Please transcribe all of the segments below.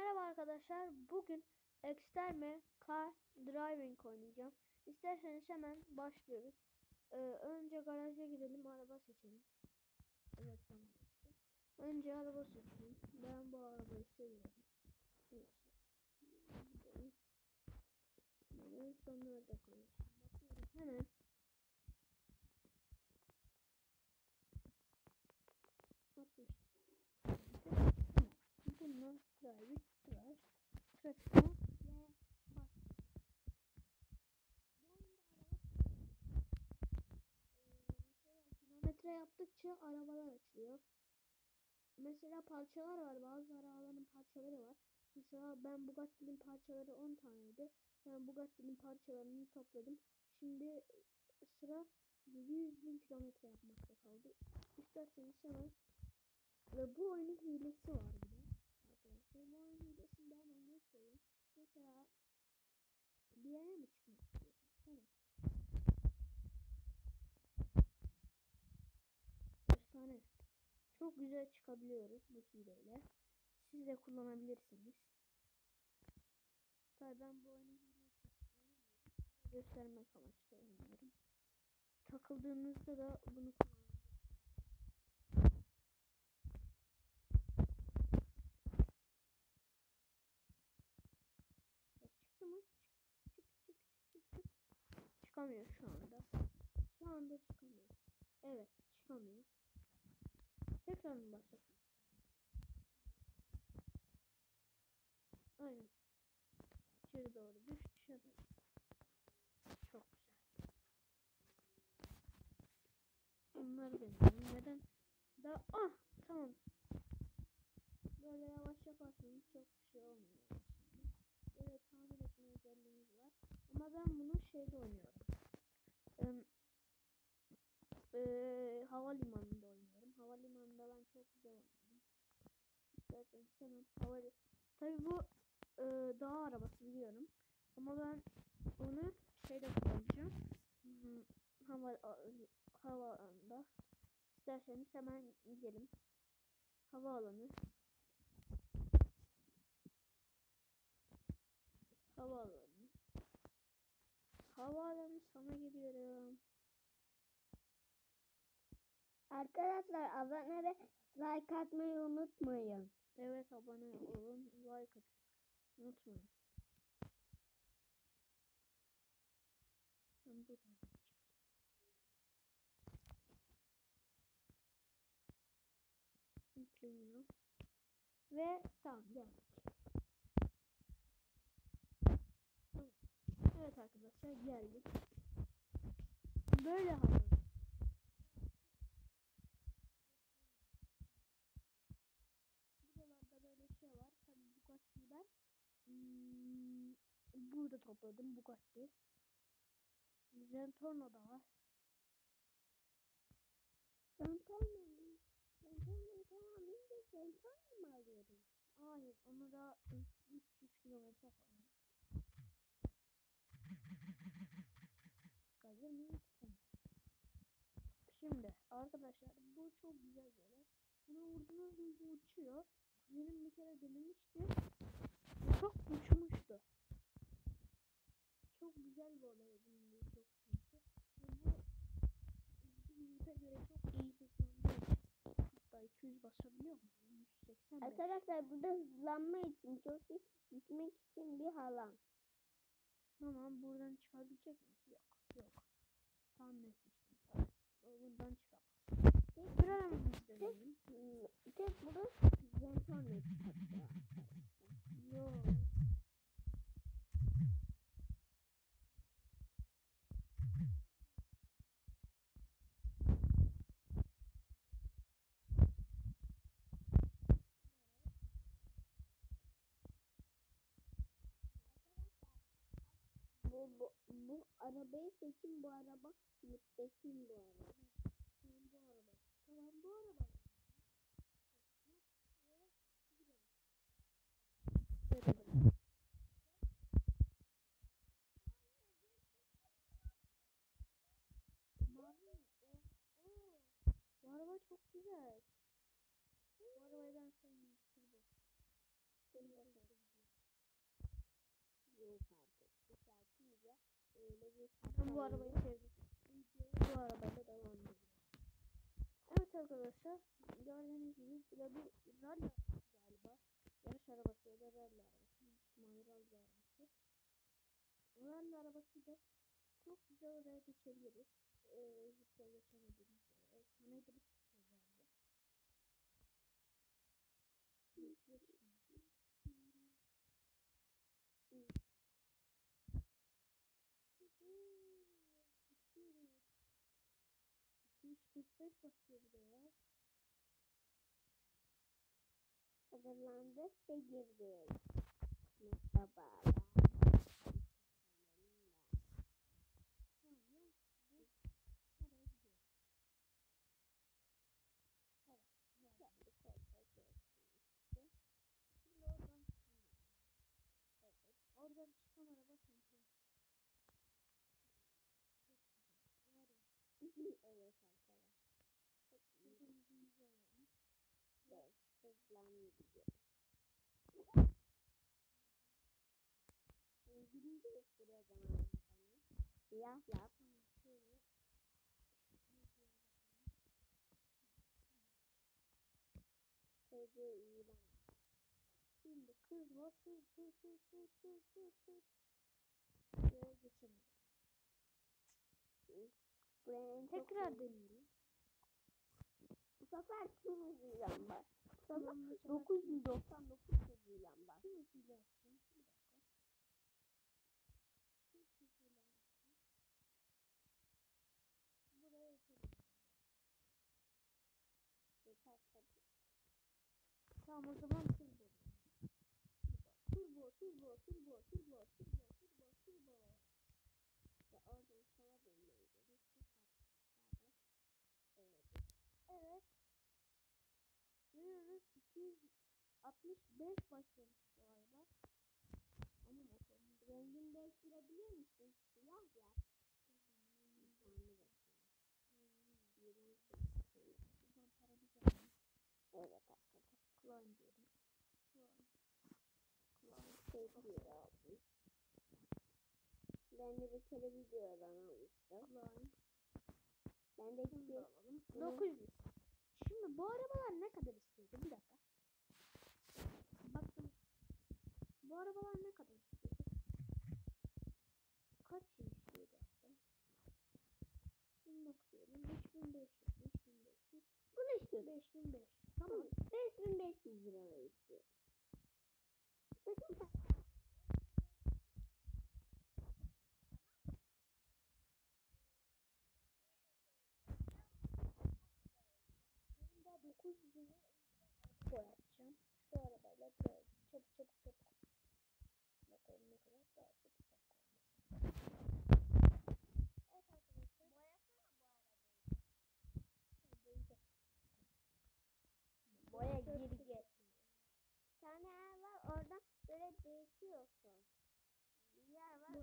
Merhaba arkadaşlar. Bugün Extreme Car Driving oynayacağım. İsterseniz hemen başlıyoruz. Önce garaja gidelim, araba seçelim. Evet, tamam. Önce araba seçelim. Ben bu arabayı seviyorum. Neyse. Sonra da konuşalım. Bakıyorum hemen. Atmış. Bundan driving tıraş. Trafikte ve kilometre yaptıkça arabalar açılıyor. Mesela parçalar var. Bazı arabaların parçaları var. Mesela ben Bugatti'nin parçaları 10 taneydi. Ben Bugatti'nin parçalarını topladım. Şimdi sıra 700.000 kilometre yapmakta kaldı. İsterseniz hemen ve bu oyunun hilesi var bir de. Arkadaşlar bu oyunun hilesini de hemen göstereyim. Mesela bir yere mi çıkmak istiyorsunuz? Hemen. Efsane. Çok güzel çıkabiliyoruz bu hileyle. Siz de kullanabilirsiniz. Tabii ben bu oyunu hile için oynamıyorum. Göstermek amaçlı oynuyorum. Takıldığınızda da bunu kullanabilirsiniz. Çıktı mı? Çık. Çıkamıyor şu anda. Şu anda çıkamıyor. Evet, çıkamıyor. Tekrar mı başlasın? Aynen. İçeri doğru düşemez. Çok güzel. Bunları deneyelim. Neden? Tamam. Böyle yavaş yaparsanız çok bir şey olmuyor aslında. Böyle tamir etme özelliğimiz var. Ama ben bunu şeyde oynuyorum. Havalimanında oynuyorum. Havalimanında ben çok güzel oynuyorum. İsterseniz hemen tabii bu dağ arabası biliyorum. Ama ben onu şeyde kullanacağım. Havaalanında. İsterseniz hemen gidelim. Havaalanı. Havaalanı sana gidiyorum. Arkadaşlar abone ve like atmayı unutmayın. Evet, abone olun, like atın. Unutmayın. Ben buradan gideceğim. Yükleniyor. Ve tamam, geldik. Tamam. Evet arkadaşlar, geldik. Böyle havalı. Buralarda böyle şey var. Tabii Bugatti'yi ben burada topladım. Bugatti. Zentorno da var. Zentorno mu? Zentorno tamam. Biz de Zentorno mu alıyoruz? Hayır, onu da 300 kilometre falan. Çıkabilir miyim? Tamam. Şimdi arkadaşlar bu çok güzel bir olay. Buna vurdunuz mu bu uçuyor. Kuzenim bir kere denemişti. Çok uçmuştu. Çok güzel bir olay bunun çok uçması. Bu jipe göre çok iyi hızlandığı için hatta 200 basabiliyor mu? 185. Arkadaşlar burada hızlanma için çok iyi gitmek için bir halam. Tamam, buradan çıkabilecek miyiz? Yok. Tahmin etmiştim. Buradan çıkamaz. Görememiştim. Tek bunu Zentorno çıkarttı. Yok. Bu arabayı seçin, bu araba müttesim bu araba. Tamam bu araba. Mavi. Bu araba çok güzel. Bu arabayı ben sevmiyorum. Turbo. öyle bir Ben bu arabayı sevdim. Bu arabayla devam ediyoruz. Evet arkadaşlar, gördüğünüz gibi bu da bir rally arabası galiba. Yarış arabası ya da rally arabası. Büyük ihtimalle rally arabası. Rally arabasıydı. Çok güzel oraya geçebiliriz. Jiple geçemediğimiz yere. Efsane drift yapıyor bu arada. Geçiyor şimdi. Uçuyoruz. 245 basıyor bu da ya. Hazırlandık ve girdik. Merhabalar. Tamam ne? Biz oraya gidiyoruz. Evet. Kendi koltuğa geçtim. Şimdi oradan çıkıyoruz. Evet. Oradan çıkan araba şampiyon. Çok güzel. Var ya. Evet arkadaşlar. Çok iyi. Şuradan hızımızı alalım. Evet. Hızlanıyor. Rengini değiştir o zaman arabanın. Siyah yap. Tamam şöyle. Şuraya bakalım. TC ilan. Şimdi kız var. Sür. Buraya geçemedi. Buraya Tekrar deneyelim. Bu sefer tüm hızıyla var. Bu Tamam, bu sefer sefer 999 hızıyla var. tüm hızıyla yapacağım. Bir dakika. Tüm hızıyla yapacağım. Buraya yeterim. Yeter tabii. Tamam o zaman turbo. Turbo. Ve oradan sola dönmeye gerek. Evet. Evet. Görüyoruz 265 başlamış bu araba. Ama motorun Rengini değiştirebilir misin? Siyah yap. Tamir et. Buradan paramızı alalım. Evet arkadaşlar. Klein diyorum. Klein. Sevgiyi aldım. Ben de bir kere videodan almıştım. Klein. Ben de Bunu da alalım. Bunu- 900. Şimdi bu arabalar ne kadar istiyordu? Bir dakika. Baktım. Bu arabalar ne kadar istiyordu? Kaç şey istiyordu hatta? Bunu diyelim. 3500. bunu istiyorum. 5500. Tamam. 5500 lira istiyorum. Benim daha 900 lira boyatacağım. Şu arabayla böyle çabuk. Bakalım ne kadar daha 8 dakika olmuş. Evet arkadaşlar. Boyasana bu arabayı. Boyayacağım. Boya girgi. Bir tane yer var orada böyle değişiyorsun. Bir yer var.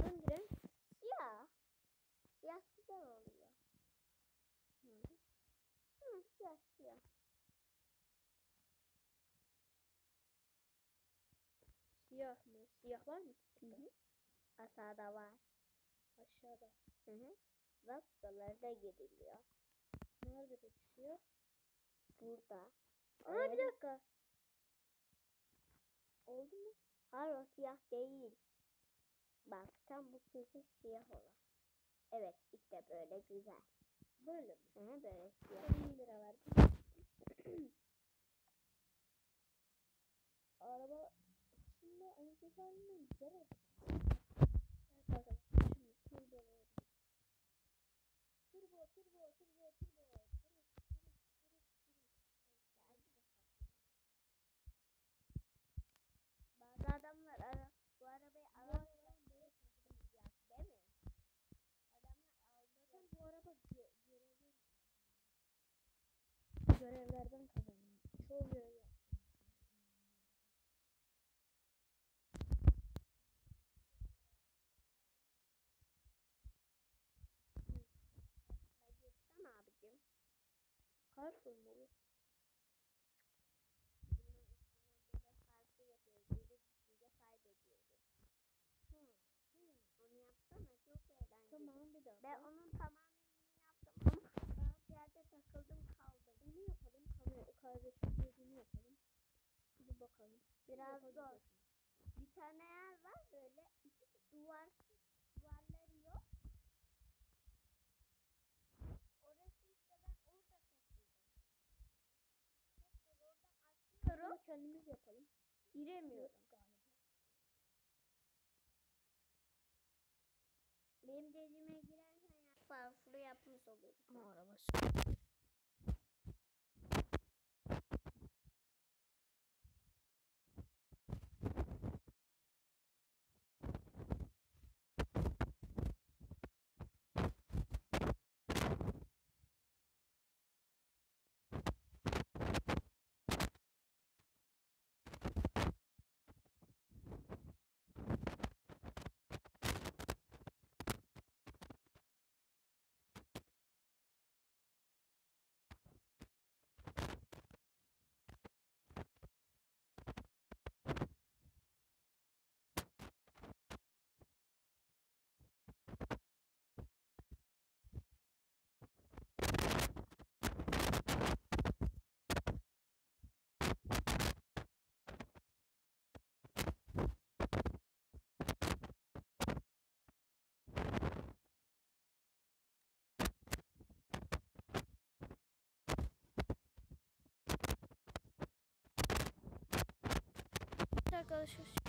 Hangi renk? Siyah. Siyah güzel oluyor. Nerede? Siyah. Siyah mı? Siyah var mı ki burada? Aşağıda var. Aşağıda. Vastaları da giriliyor. Nerede peki siyah? Burada. Aa bir dakika. Oldu mu? Hayır o siyah değil. Bak tam bu köşe siyah olan. Evet işte böyle güzel. Böyle mi? Böyle siyah. 50 lira verdim. Araba şimdi alacak halinden güzel oldu. Evet arkadaşlar şimdi turbolayalım. Turbo. Bazı adamlar bu arabayı alamayacak diye siyah değil mi? Adamlar alacak. Zaten bu araba görevlerden kazanıyor. Çoğu görev yaptım. Girsene abicim. Carrefour mu bu? Bunun üstünden böyle farklı yapıyoruz. Geri düşünce kaybediyoruz. Onu Ben onun tamamen yaptım ama bazı yerde takıldım kaldım. Onu yapalım. Kardeşim gözünü yapalım. Bir bakalım. Biraz zor. Yapabiliriz. Bir tane yer var böyle hiç duvarları yok. Orası işte ben orada takıldım. Çok zor oradan atlıyorum. Bunu kendimiz yapalım. Giremiyorum. Yok galiba. Benim dediğime girersen ya farklı yapmış olursun. Arabası. Arkadaşlar